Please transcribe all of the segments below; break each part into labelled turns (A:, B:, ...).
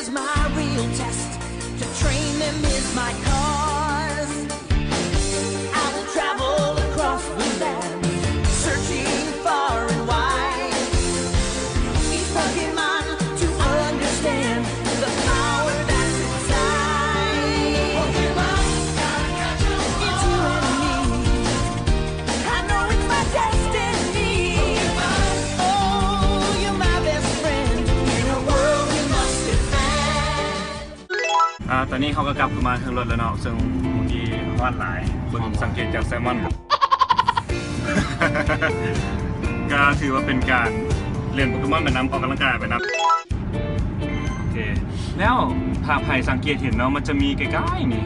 A: is my real test. To train them is my cause. I will travel across the land, searching far and wide. Each Pokemon to understand the power that's inside. Pokemon, gotta catch 'em all. It's you and me. I know it's my destiny. Pokemon, oh, you're my best friend in a world we must defend.
B: ตอนนี้เขาก็กลับมาถึงรถแล้วเนาะซึ่งเมื่อกี้วาดหลายเบิ่งสังเกตจากแซลมอน ก็ถือว่าเป็นการเรียนโปเกมอนไปน้ำออกกำลังกายไปนะโอเคแล้วถ้าใครสังเกตเห็นเนาะมันจะมีใกล้ๆนี่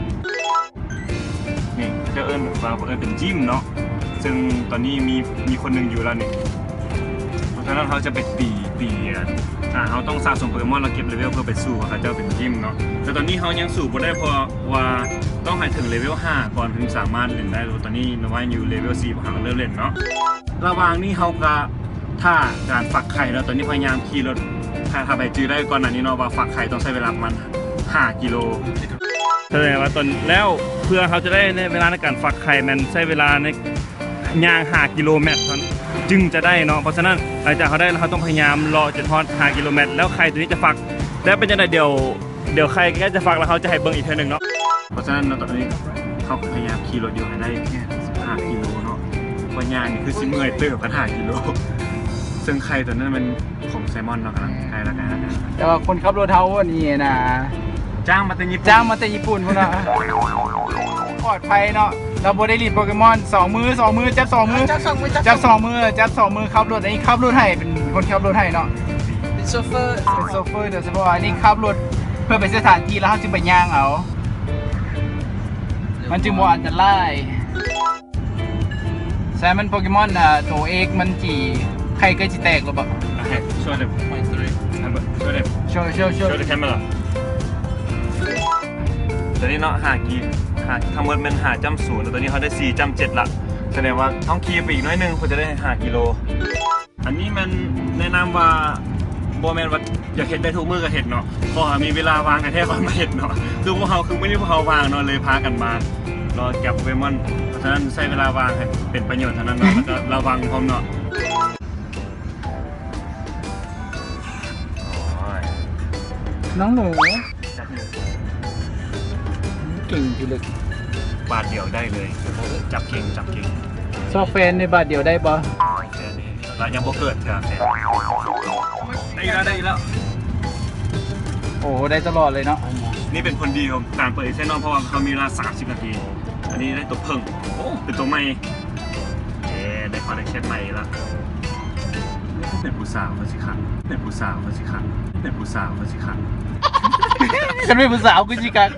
B: จะเอิ้นเป็นจิมเนาะซึ่งตอนนี้มีคนหนึ่งอยู่แล้วนี่เพราะฉะนั้นเขาจะไปตีเขาต้องสะสมโปเกมอนแล้วเก็บเลเวลเพื่อไปสู้กับเขาเจ้าเป็นจิมเนาะแต่ตอนนี้เขายังสู้บ่ได้เพราะว่าต้องให้ถึงเลเวล5ก่อนถึงสามารถเล่นได้ตอนนี้นว่าอยู่เลเวล4เขาเริ่มเล่นเนาะระหว่างนี้เขาก็ถ้าการฟักไข่แล้วตอนนี้พยายามขี่รถถ้าไปจื้อได้ก่อนหน้านี้เนาะว่าฟักไข่ต้องใช้เวลาประมาณ5 กิโลแสดงว่าตอนแล้วเพื่อเขาจะได้ในเวลาในการฟักไข่มันใช้เวลาในย่าง5 กิโลเมตรจึงจะได้เนาะเพราะฉะนั้นหลังจากเขาได้เขาต้องพยายามรอจนทอด5 กิโลเมตรแล้วไข่ตัวนี้จะฟักแล้วเป็นยังไงเดี๋ยวไข่ก็จะฟักแล้วเขาจะให้เบิ้งอีกเท่านึงเนาะเพราะฉะนั้นตอนนี้เขาพยายามขี่รถอยู่ให้ได้แค่15 กิโลเนาะเพราะย่างนี่คือสิเมื่อยเติบกัน5 กิโลซึ่งไข่ตัวนั้นมันของไซมอนเนาะกำลังใกล้แล้ว
C: แต่ว่าคนขับรถเท้าวันนี้นะ
B: จ้างมาแต่ญี่ปุ่น
C: พุ่นเนาะปลอดภัยเนาะเราโบได้รีดโปเกมอน2 มือจับ2 มือขับรถอันนี้ขับรถให้เป็นคนขับรถให้เนาะเป็นโซเฟอร์โดยเฉพาะอันนี้ขับรถเพื่อไปสถานที่แล้วเขาจึงไปย่างเอามันจึงว่าอันตรายแซมมันโปเกมอนตัวเอกมันจีใครก็จะแตกหรือเปล่า
B: ช่วยเด็กช่วยเด็กแคมเมล่าตอนนี้เนาะทั้งหมดเป็น5.0แต่ตอนนี้เขาได้4.7ละแสดงว่าต้องขี่ไปอีกน้อยนึงเขาจะได้5 กิโลอันนี้มันแนะนำว่าโบแมนว่าอยากเห็นได้ทุกมือก็เห็นเนาะพอมีเวลาวางกันแท้ก่อนมาเห็นเนาะคือพวกเขาคือไม่ได้พวกเขาวางเนาะเลยพากันมารอแก็บโปเกมอนเพราะฉะนั้นใช้เวลาวางให้เป็นประโยชน์เท่านั้นเนาะแล้วก็ระวังพร้อมเนาะ
C: น้องหนูเก่งอยู่เลย
B: บาทเดียวได้เลยจับเก่ง
C: ชอบแฟนในบาทเดียวได้ปะ
B: แล้วยังบ่เกิดครับได้แล้ว
C: โอ้ได้ตลอดเลยเนาะ
B: นี่เป็นคนดีของการเปิดเส้นนอกเพราะว่าเขามีเวลา30 นาทีอันนี้ได้ตัวเพิ่งโอ้เป็นตัวใหม่ได้คอลเลคชันใหม่แล้วเป็นผู้สาวเขาสิครับฉันเป็นผู้สาวกูจิกัน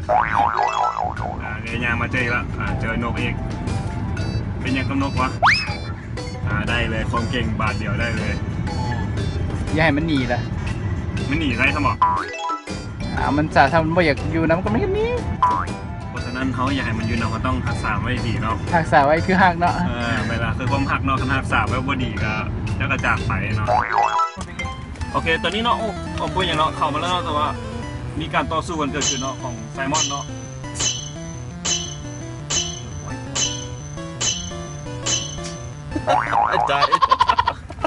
C: เป็นน
B: ยางมาเจอแล้วเจอนกเองเป็นยังกับนกวะได้เลยความเก่งบาทเดียวได้เลย
C: อย่าให้มันหนีละ
B: มันหนีได้สมอง
C: มันจะทำมันไม่อยากอยู่นะมันก็ไม่กันนี้
B: เพราะฉะนั้นเขาอยากให้มันอยู่นะเขาต้องรักษาไว้ดีเนาะ
C: รักษาไว้คือหักเนาะ
B: เวลาคือความหักเนาะคันรักษาไว้บ่ดีก็จะกระจายไปเนาะโอเคตอนนี้เนาะผมพูดอย่างเนาะเข้ามาแล้วเนาะแต่ว่ามีการต่อสู้กันเกิดขึ้นเนาะของไซมอนเนาะ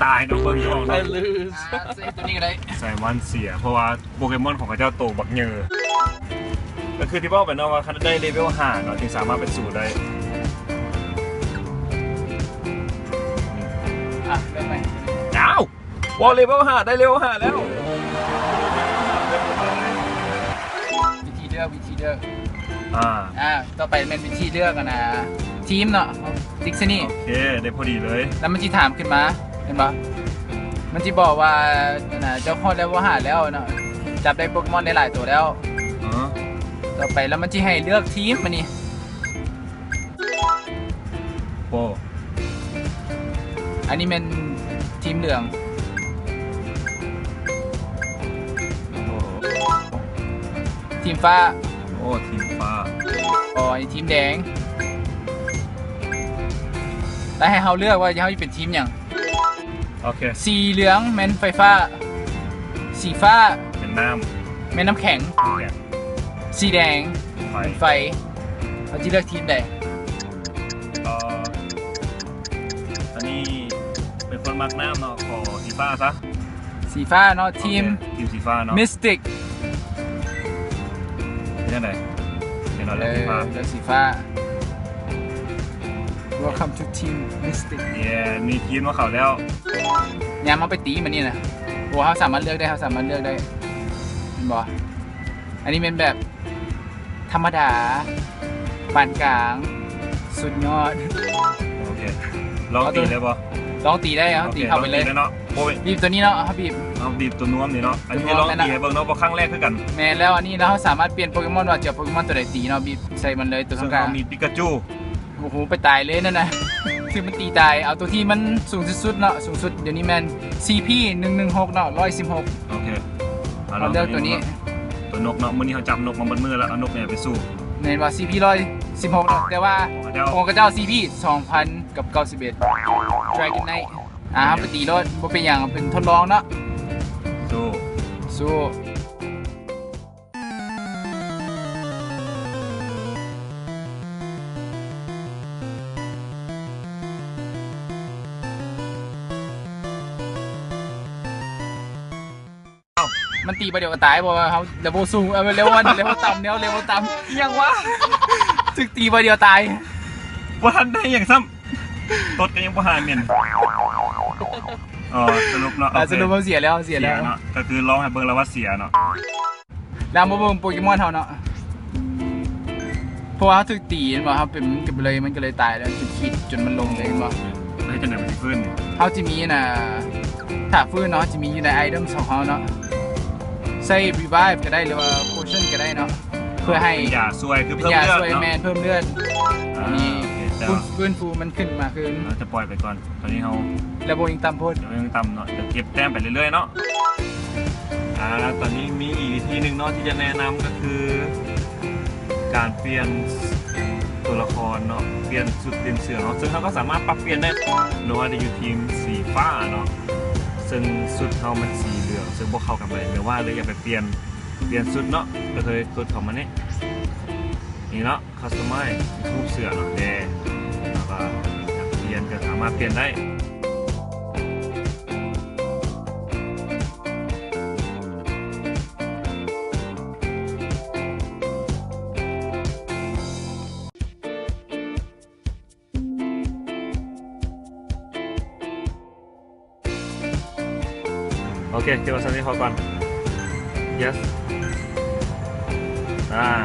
B: ตายน้องเบิ้งอยู่เนาะ
C: ตัวนี้ก็ได้
B: ไซมอนเสียเพราะว่าโปเกมอนของเขาเจ้าโตบักเยอะก็คือที่บอกไปเนาะว่าคันได้เลเวล5เนาะถึงสามารถเป็นสู่ได้
C: ได้ไหม
B: อ้าววอลเลเวล5ได้เลเวล5แล้ว
C: วิธีเลือกต่อไปเป็นวิธีเลือกกันนะทีมเนาะดิกซนี่
B: โอเคได้พอดีเลย
C: แล้วมันจะถามขึ้นมาเห็นปะมันจะบอกว่าเจ้าพ่อเลเวล5แล้วเนาะจับได้โปเกมอนได้หลายตัวแล้วต่อไปแล้วมันจะให้เลือกทีมมานี่
B: โอ้
C: อันนี้เป็นทีมเหลืองทีมฟ้า
B: โอ้ทีมฟ้า
C: ทีมแดงแล้วให้เขาเลือกว่าเขาจะเป็นทีมอย่าง
B: โอเค
C: สีเหลืองแมนไฟฟ้าสีฟ้า
B: เป็นน้
C: ำแม ม่น้ำแข็ง
B: แกะ
C: สีแดง
B: ไฟ
C: ไฟเราจะเลือกทีมใด
B: อันนี้เป็นคนมักน้ำเนาะขอสีฟ้าซะ
C: สีฟ้าเนาะทีม
B: ทีมสีฟ้าเนาะ
C: Mystic
B: เป็นยังไงเป็นเรา
C: เอ
B: เลือกสี
C: อ
B: ฟ้า
C: เลือกสีฟ้า Welcome to Team Mystic
B: เนี่ยมีทีมมาเขาแล้ว
C: ยามเอาไปตีมันนี่นะโอ้เขาสามารถเลือกได้เขาสามารถเลือกได้เห็นบ่อันนี้เป็นแบบธรรมดาปานกลาง สุดยอด
B: โอเคลองตีเลยป่ะ
C: ลองตีได้ครับตีเข้าไปเลย
B: เนาะโอ้ย
C: บีบตัวนี้เนาะครับบีบ
B: เอาบีบตัวนุ่มนี่เนาะอันนี้ลองตีให้เบิ่งเนาะเพราะครั้งแรกคือกัน
C: แม่นแล้วอันนี้เราสามารถเปลี่ยนโปเกมอนว่าจะโปเกมอนตัวไหนตีเนาะบีบใส่มันเลยตัว
B: ซึ่
C: ข้าง งกลาง
B: เขามีปิกาจู
C: โอ้โหไปตายเลยนั่นนะ คือมันตีตายเอาตัวที่มันสูงที่สุดเนาะสูงสุดเดี๋ยวนี้แมน CP 116เนาะ116
B: โอเค
C: เราเลือกตัวนี้
B: ตัวนกเนาะมื้อนี้เขาจับนกมาบนมือแล้วเอานกเนี่ยไปสู้
C: เน้นว่า CP 116เนาะแต่ว่า
B: เจ้า
C: องค์กระเจ้า CP 2000กับ91 Dragon Knight ไปตีรถบ่เป็นอย่างเป็นทดลองเนาะ
B: สู้
C: สู้มันตีไปเดี๋ยวก็ตายบอกว่าเขาเลเวลสูงเลเวลวันเลเวลต่ำเนี่ยเลเวลต่ำยังวะถึกตีไปเดียวตาย
B: ว่าทันได้อย่างซ้ำตดกันยังบ่หาเมียนอ๋อสรุปเนาะ
C: สรุปว่าเสียแล้วเสียแล้ว
B: เนาะก็คือร้องให้เบิ่งแล้วว่าเสียเนาะ
C: แล้วมาเบิ่งโปเกมอนเขาเนาะเพราะว่าเขาถึกตีเห็นบ่ครับเป็นกับเลยมันก็เลยตายแล้วจุดคิดจนมันลงเลยเห็นบ่
B: ได้จังได๋มันสิฟื้น
C: เขาจะมีน่ะถ้าฟื้นเนาะจะมีอยู่ในไอเทมของเขาเนาะใส่ revive ก็ได้หรือว่า potion ก็ได้เนาะเพื่อให้
B: ยาช่วยคือ
C: เป็น
B: เพิ่ม
C: ยา
B: เลือด
C: ช่วย
B: เนาะ
C: แมนเพิ่มเลือด นี่
B: โอเคเจ้า
C: ฟื้นฟูมันขึ้นมาคืน
B: เราจะปล่อยไปก่อนตอนนี้เฮา
C: แล้วโบยิงต่ำโพด
B: เดี๋ยวยังต่ำเนาะเดี๋ยวเก็บแต้มไปเรื่อยๆเนาะตอนนี้มีอีกวิธีหนึ่งเนาะที่จะแนะนำก็คือ การเปลี่ยนตัวละครเนาะเปลี่ยนสุดเปลี่ยนเสือเนาะซึ่งเขาก็สามารถปรับเปลี่ยนได้หรือว่าจะอยู่ทีมสีฟ้าเนาะซึ่งสุดเขามันสีเหลืองซึ่งพวกเขากันไปหรือว่าเลยอยากไปเปลี่ยนสุดเนาะก็เคยกดเข้ามานี่เนาะคัสตอมไมซ์รูปเสือเนาะแดงแล้วก็อยากเปลี่ยนก็สามารถเปลี่ยนได้ โอเคเก็บวัสดุเขาก่อน yes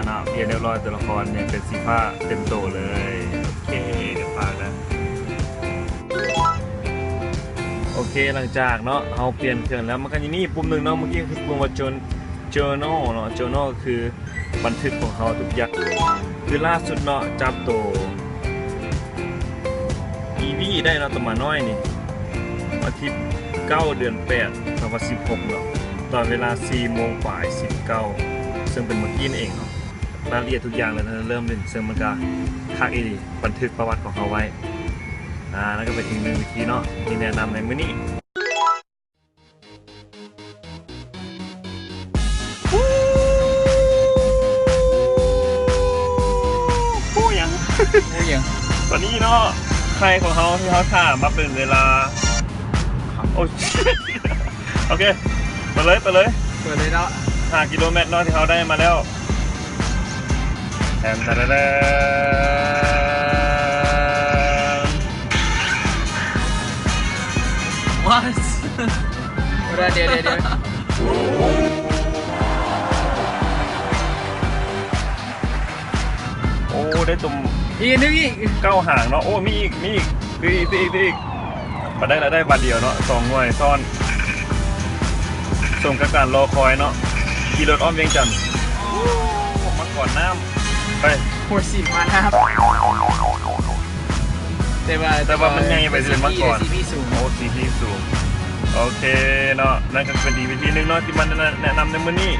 B: เนาะเปลี่ยนเรียบร้อยตัวละครเนี่ยเป็นสีฟ้าเต็มโตเลย โอเค เดี๋ยวฝากนะ โอเคหลังจากเนาะเราเปลี่ยนเครื่องแล้วมันก็จะมีปุ่มหนึ่งเนาะเมื่อกี้คือปุ่มว่า journal เนาะ journal คือบันทึกของเราทุกอย่างคือล่าสุดเนาะจับตัว EV ได้เนาะตัวมาน้อยนี่วันที่9 เดือน 8 2016เนาะตอนเวลา 4:19 ซึ่งเป็นเมื่อกี้นี่เองเนาะรายละเอียดทุกอย่างเลยนะเริ่มเป็นซึ่งมันก็คักอีดีบันทึกประวัติของเขาไว้นั่นก็เป็นอีกหนึ่งวิธีเนาะที่แนะนำในมื้อนี้ผู้ยัง
C: โอ้ยัง
B: ตอนนี้เนาะใครของเขาที่เขาถามมาเป็นเวลาโอ้ โอเคไปเลย
C: เปิดเลยเนาะ
B: 5 กิโลเมตรเนาะที่เขาได้มาแล้วแทน
C: ว้าเดี๋ยว
B: โอ้ได้ตุ่ม
C: อีกนึงอีก
B: 9 หางเนาะโอ้มีอีกมาได้แล้วได้บัตรเดียวเนาะ2 หน่วยซ่อนส่งกับการรอคอยเนาะขี่รถอ้อมเวียงจันทน์มาก่อนน้ำไป
C: หัวสีมานะครับแต่ว่า
B: มันไงไปเรียนมาก่อน
C: ซีพีสูง
B: โอ้ซีพีสูงโอเคเนาะนั่นก็เป็นอีกวิธีหนึ่งเนาะที่มันแนะนำในมื้อนี้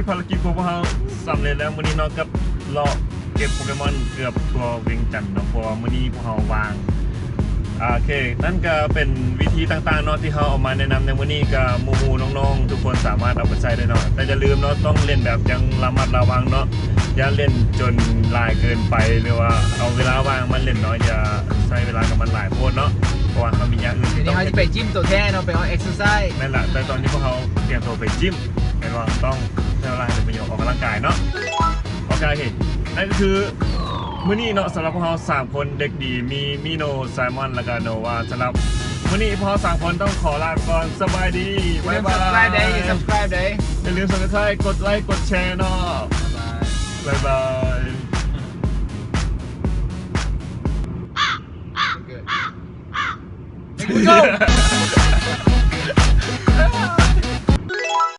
B: ภารกิจของพวกเราสำเร็จแล้วมื้อนี้เนาะกับเลาะเก็บโปเกมอนเกือบทั่วเวียงจันทน์เนาะเพราะว่ามื้อนี้พวกเราวาง โอเคนั่นก็เป็นวิธีต่างๆเนาะที่เขาเอามาแนะนำในวันนี้กับหมู่ๆน้องๆทุกคนสามารถเอาไปใช้ได้เนาะแต่อย่าลืมเนาะต้องเล่นแบบยังระมัดระวังเนาะอย่าเล่นจนหลายเกินไปหรือว่าเอาเวลาว่างมันเล่นน้อยอย่าใช้เวลากับมันหลายโพดเนาะเพราะว่ามันมีอย่างอื่น
C: ที
B: ที่
C: นี้
B: ต้อง
C: เขาจะไปจิ้มตัวแท้เนาะไปเอาเอ็กซ์ไซส์
B: นั่นแหละแต่ตอนนี้พวกเขาเตรียมตัวไปจิ้มเห็นว่าต้องใช้เวลาให้เป็นประโยชน์ออกกำลังกายเนาะโอเคนั่นก็คือมื้อนี้เนาะสำหรับพวกเรา3คนเด็กดีมีโนไซมอนและก็โนวาสำหรับมื้อนี้พวกเรา3คนต้องขอลาก่อนสบายดี
C: อย่า
B: บ๊าย
C: ลืม
B: บาย
C: subscribe ได้อย่าลืม subscribe ได้
B: อย่าลืม subscribe กดไลค์กดแชร์เนาะบ๊ายบาย
C: Good. Go.